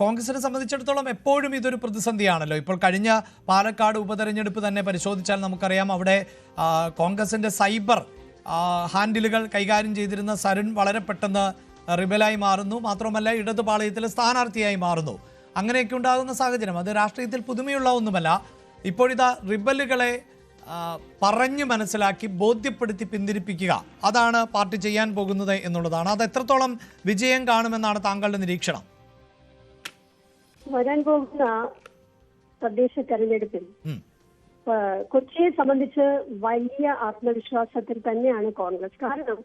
കോൺഗ്രസിനെ സംബന്ധിച്ചിടത്തോളം എപ്പോഴും ഇതൊരു പ്രതിസന്ധിയാണല്ലോ. ഇപ്പോൾ കഴിഞ്ഞ പാലക്കാട് ഉപതെരഞ്ഞെടുപ്പ് തന്നെ പരിശോധിച്ചാൽ നമുക്കറിയാം, അവിടെ കോൺഗ്രസിന്റെ സൈബർ ഹാൻഡിലുകൾ കൈകാര്യം ചെയ്തിരുന്ന സരുൺ വളരെ പെട്ടെന്ന് റിബലായി മാറുന്നു. മാത്രമല്ല, ഇടതുപാളയത്തിലെ സ്ഥാനാർത്ഥിയായി മാറുന്നു. അങ്ങനെയൊക്കെ ഉണ്ടാകുന്ന സാഹചര്യം അത് രാഷ്ട്രീയത്തിൽ പുതുമയുള്ള ഒന്നുമല്ല. ഇപ്പോഴിതാ റിബലുകളെ പറഞ്ഞു മനസ്സിലാക്കി ബോധ്യപ്പെടുത്തി പിന്തിരിപ്പിക്കുക, അതാണ് പാർട്ടി ചെയ്യാൻ പോകുന്നത് എന്നുള്ളതാണ്. അത് എത്രത്തോളം വിജയം കാണുമെന്നാണ് താങ്കളുടെ നിരീക്ഷണം? വരാൻ പോകുന്ന തദ്ദേശ തെരഞ്ഞെടുപ്പിൽ കൊച്ചിയെ സംബന്ധിച്ച് വലിയ ആത്മവിശ്വാസത്തിൽ തന്നെയാണ് കോൺഗ്രസ്. കാരണം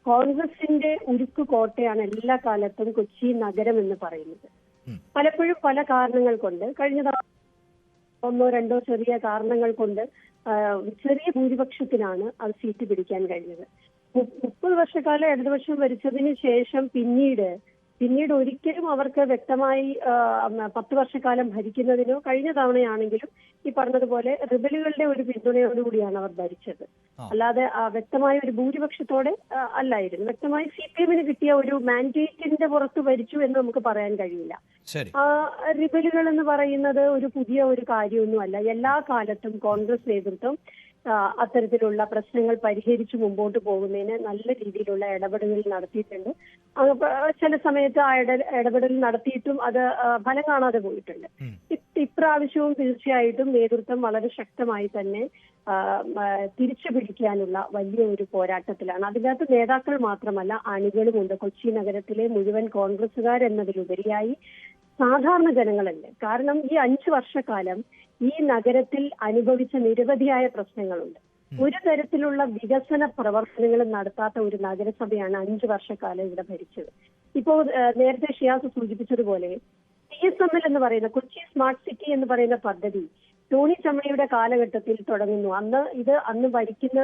കോൺഗ്രസിന്റെ ഉരുക്കു കോട്ടയാണ് എല്ലാ കാലത്തും കൊച്ചി നഗരം എന്ന് പറയുന്നത്. പലപ്പോഴും പല കാരണങ്ങൾ കൊണ്ട്, കഴിഞ്ഞ ഒന്നോ രണ്ടോ ചെറിയ കാരണങ്ങൾ കൊണ്ട് ചെറിയ ഭൂരിപക്ഷത്തിനാണ് അത് സീറ്റ് പിടിക്കാൻ കഴിഞ്ഞത്. 30 വർഷക്കാലം ഇടതുപക്ഷം ഭരിച്ചതിന് ശേഷം പിന്നീട് ഒരിക്കലും അവർക്ക് വ്യക്തമായി 10 വർഷക്കാലം ഭരിക്കുന്നതിനോ, കഴിഞ്ഞ തവണയാണെങ്കിലും ഈ പറഞ്ഞതുപോലെ റിബലുകളുടെ ഒരു പിന്തുണയോടുകൂടിയാണ് അവർ ഭരിച്ചത്. അല്ലാതെ വ്യക്തമായ ഒരു ഭൂരിപക്ഷത്തോടെ അല്ലായിരുന്നു. വ്യക്തമായി CPM-ന് കിട്ടിയ ഒരു മാൻഡേറ്റിന്റെ പുറത്ത് ഭരിച്ചു എന്ന് നമുക്ക് പറയാൻ കഴിയില്ല. റിബലുകൾ എന്ന് പറയുന്നത് ഒരു പുതിയ ഒരു കാര്യമൊന്നുമല്ല. എല്ലാ കാലത്തും കോൺഗ്രസ് നേതൃത്വം അത്തരത്തിലുള്ള പ്രശ്നങ്ങൾ പരിഹരിച്ചു മുമ്പോട്ട് പോകുന്നതിന് നല്ല രീതിയിലുള്ള ഇടപെടലുകൾ നടത്തിയിട്ടുണ്ട്. ചില സമയത്ത് ആ ഇടപെടൽ നടത്തിയിട്ടും അത് ഫലം കാണാതെ പോയിട്ടുണ്ട്. ഇപ്രാവശ്യവും തീർച്ചയായിട്ടും നേതൃത്വം വളരെ ശക്തമായി തന്നെ തിരിച്ചു പിടിക്കാനുള്ള വലിയ ഒരു പോരാട്ടത്തിലാണ്. അതിനകത്ത് നേതാക്കൾ മാത്രമല്ല, അണികളുമുണ്ട്. കൊച്ചി നഗരത്തിലെ മുഴുവൻ കോൺഗ്രസുകാരെന്നതിലുപരിയായി സാധാരണ ജനങ്ങളല്ലേ. കാരണം ഈ 5 വർഷക്കാലം ഈ നഗരത്തിൽ അനുഭവിച്ച നിരവധിയായ പ്രശ്നങ്ങളുണ്ട്. ഒരു തരത്തിലുള്ള വികസന പ്രവർത്തനങ്ങളും നടത്താത്ത ഒരു നഗരസഭയാണ് 5 വർഷക്കാലം ഇവിടെ ഭരിച്ചത്. ഇപ്പോൾ നേരത്തെ ഷിയാസ് സൂചിപ്പിച്ചതുപോലെ CSML എന്ന് പറയുന്ന കൊച്ചി സ്മാർട്ട് സിറ്റി എന്ന് പറയുന്ന പദ്ധതി ടോണി ചമ്മണിയുടെ കാലഘട്ടത്തിൽ തുടങ്ങുന്നു. അന്ന് ഭരിക്കുന്ന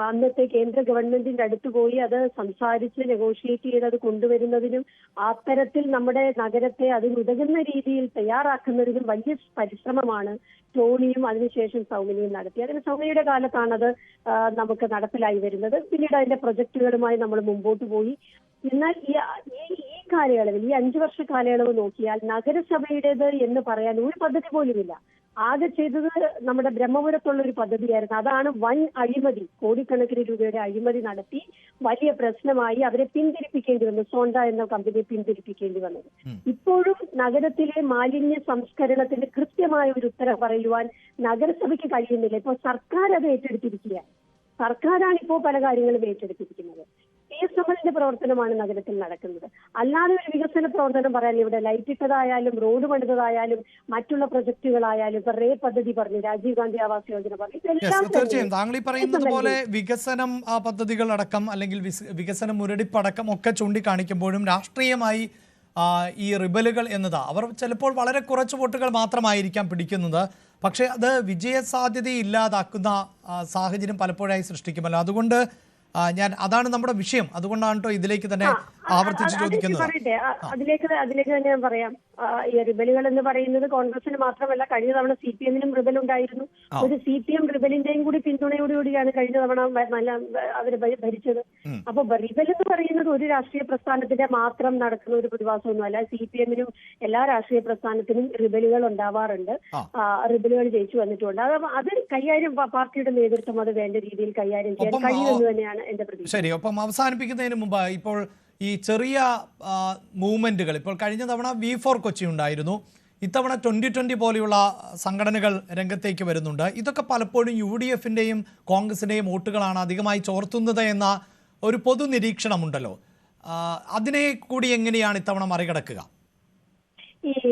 അന്നത്തെ കേന്ദ്ര ഗവൺമെന്റിന്റെ അടുത്ത് പോയി അത് സംസാരിച്ച് നെഗോഷിയേറ്റ് ചെയ്ത് അത് കൊണ്ടുവരുന്നതിനും അത്തരത്തിൽ നമ്മുടെ നഗരത്തെ അതിനുതകുന്ന രീതിയിൽ തയ്യാറാക്കുന്നതിനും വലിയ പരിശ്രമമാണ് ടോണിയും അതിനുശേഷം സൗമ്യയും നടത്തി. അതിന് സൗമ്യയുടെ കാലത്താണത് നമുക്ക് നടപ്പിലായി വരുന്നത്. പിന്നീട് അതിന്റെ പ്രൊജക്ടുകളുമായി നമ്മൾ മുമ്പോട്ട് പോയി. എന്നാൽ ഈ കാലയളവിൽ, ഈ 5 വർഷ കാലയളവ് നോക്കിയാൽ നഗരസഭയുടേത് എന്ന് പറയാൻ ഒരു പദ്ധതി പോലുമില്ല. ആകെ ചെയ്തത് നമ്മുടെ ബ്രഹ്മപുരത്തുള്ള ഒരു പദ്ധതിയായിരുന്നു. അതാണ് വൻ അഴിമതി, കോടിക്കണക്കിന് രൂപയുടെ അഴിമതി നടത്തി വലിയ പ്രശ്നമായി അവരെ പിന്തിരിപ്പിക്കേണ്ടി വന്നു. സോണ്ട എന്ന കമ്പനിയെ പിന്തിരിപ്പിക്കേണ്ടി വന്നത്. ഇപ്പോഴും നഗരത്തിലെ മാലിന്യ സംസ്കരണത്തിന് കൃത്യമായ ഒരു ഉത്തരം പറയുവാൻ നഗരസഭയ്ക്ക് കഴിയുന്നില്ല. ഇപ്പോൾ സർക്കാർ അത് ഏറ്റെടുത്തിരിക്കുകയാണ്. സർക്കാരാണ് ഇപ്പോൾ പല കാര്യങ്ങളും ഏറ്റെടുത്തിരിക്കുന്നത്. CSML-ന്റെ പ്രവർത്തനമാണ് നഗരത്തിൽ നടക്കുന്നത്. അല്ലാതെ ഒരു വികസന പ്രവർത്തനം പറയാൻ ഇവിടെ ലൈറ്റ് ഇട്ടതായാലും റോഡ് പണിതതായാലും മറ്റുള്ള പ്രൊജക്ടുകളായാലും ഇപ്പൊ റേ പദ്ധതി പറഞ്ഞു, രാജീവ് ഗാന്ധി ആവാസ് യോജന പറഞ്ഞു, തീർച്ചയായും താങ്കൾ ഈ പറയുന്നത് പോലെ വികസനം പദ്ധതികൾ അടക്കം അല്ലെങ്കിൽ വികസന മുരടിപ്പടക്കം ഒക്കെ ചൂണ്ടിക്കാണിക്കുമ്പോഴും രാഷ്ട്രീയമായി ഈ റിബലുകൾ എന്നത് അവർ ചിലപ്പോൾ വളരെ കുറച്ച് വോട്ടുകൾ മാത്രമായിരിക്കാം പിടിക്കുന്നത്. പക്ഷേ അത് വിജയസാധ്യതയില്ലാതാക്കുന്ന സാഹചര്യം പലപ്പോഴായി സൃഷ്ടിക്കുമല്ലോ. അതുകൊണ്ട് അതാണ് നമ്മുടെ വിഷയം. അതുകൊണ്ടാണ് കേട്ടോ ഇതിലേക്ക് തന്നെ ആവർത്തിച്ച് ചോദിക്കുന്നത്. അതിലേക്ക് തന്നെ ഞാൻ പറയാം. ഈ റിബലുകൾ എന്ന് പറയുന്നത് കോൺഗ്രസിന് മാത്രമല്ല, കഴിഞ്ഞ തവണ CPM-നും റിബൽ ഉണ്ടായിരുന്നു. ഒരു CPM റിബലിന്റെയും കൂടി പിന്തുണയോടുകൂടിയാണ് കഴിഞ്ഞ തവണ അവര് ഭരിച്ചത്. അപ്പൊ റിബൽ എന്ന് പറയുന്നത് ഒരു രാഷ്ട്രീയ പ്രസ്ഥാനത്തിന്റെ മാത്രം നടക്കുന്ന ഒരു പ്രതിഭാസമൊന്നുമല്ല. CPM-നും എല്ലാ രാഷ്ട്രീയ പ്രസ്ഥാനത്തിനും റിബലുകൾ ഉണ്ടാവാറുണ്ട്. റിബലുകൾ ജയിച്ചു വന്നിട്ടുണ്ട്. അത് കൈകാര്യം പാർട്ടിയുടെ നേതൃത്വം അത് വേണ്ട രീതിയിൽ കൈകാര്യം ചെയ്യാൻ കഴിയുമെന്ന് തന്നെയാണ് എന്റെ പ്രതീക്ഷ. ശരി, ഒപ്പം അവസാനിപ്പിക്കുന്നതിന് മുമ്പ് ഇപ്പോൾ ഈ ചെറിയ മൂവ്മെന്റുകൾ, ഇപ്പോൾ കഴിഞ്ഞ തവണ V4 കൊച്ചി ഉണ്ടായിരുന്നു, ഇത്തവണ 2020 പോലെയുള്ള സംഘടനകൾ രംഗത്തേക്ക് വരുന്നുണ്ട്. ഇതൊക്കെ പലപ്പോഴും UDF-ന്റെയും കോൺഗ്രസിന്റെയും വോട്ടുകളാണ് അധികമായി ചോർത്തുന്നത് എന്ന ഒരു പൊതു നിരീക്ഷണമുണ്ടല്ലോ. അതിനെ കൂടി എങ്ങനെയാണ് ഇത്തവണ മറികടക്കുക? ഈ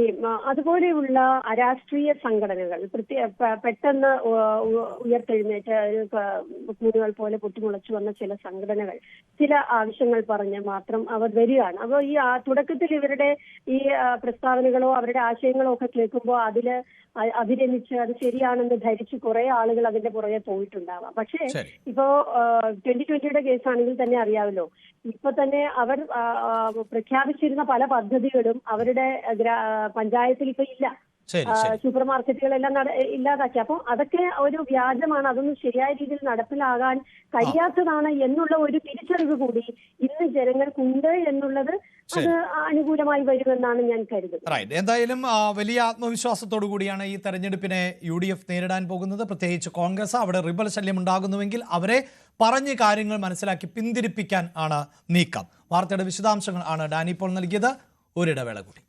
അതുപോലെയുള്ള അരാഷ്ട്രീയ സംഘടനകൾ പെട്ടെന്ന് ഉയർത്തെഴുന്നേറ്റ് കൂനുകൾ പോലെ പൊട്ടിമുളച്ചു വന്ന ചില സംഘടനകൾ ചില ആവശ്യങ്ങൾ പറഞ്ഞ് മാത്രം അവർ വരികയാണ്. അപ്പോൾ ഈ തുടക്കത്തിൽ ഇവരുടെ ഈ പ്രസ്താവനകളോ അവരുടെ ആശയങ്ങളോ ഒക്കെ കേൾക്കുമ്പോൾ അതില് അഭിരമിച്ച് അത് ശരിയാണെന്ന് ധരിച്ച് കുറെ ആളുകൾ അതിന്റെ പുറകെ പോയിട്ടുണ്ടാവാം. പക്ഷേ ഇപ്പോ 2020-യുടെ കേസാണെങ്കിൽ തന്നെ അറിയാമല്ലോ, ഇപ്പൊ തന്നെ അവർ പ്രഖ്യാപിച്ചിരുന്ന പല പദ്ധതികളും അവരുടെ പഞ്ചായത്തിൽ ഇപ്പൊ ഇല്ല. ശരി ശരി സൂപ്പർ മാർക്കറ്റുകളെല്ലാം ഇല്ലാതാക്കി. അപ്പോൾ അതൊക്കെ ഒരു വ്യാജമാണ്, അതൊന്നും ശരിയായ രീതിയിൽ നടപ്പിലാകാൻ കഴിയാത്തതാണ് എന്നുള്ള ഒരു തിരിച്ചറിവ് കൂടി ഇന്ന് ജനങ്ങൾക്കുണ്ട് എന്നുള്ളത് അത് അനുകൂലമായി വരുമെന്നാണ് ഞാൻ കരുതുന്നത്. റൈറ്റ്. എന്തായാലും വലിയ ആത്മവിശ്വാസത്തോടു കൂടിയാണ് ഈ തെരഞ്ഞെടുപ്പിനെ UDF നേരിടാൻ പോകുന്നത്. പ്രത്യേകിച്ച് കോൺഗ്രസ് അവിടെ റിബൽ ശല്യം ഉണ്ടാകുന്നുവെങ്കിൽ അവരെ പറഞ്ഞ് കാര്യങ്ങൾ മനസ്സിലാക്കി പിന്തിരിപ്പിക്കാൻ ആണ് നീക്കം. വാർത്തയുടെ വിശദാംശങ്ങൾ ആണ് ഡാനി ഇപ്പോൾ നൽകിയത്. ഒരിടവേള കൂടി.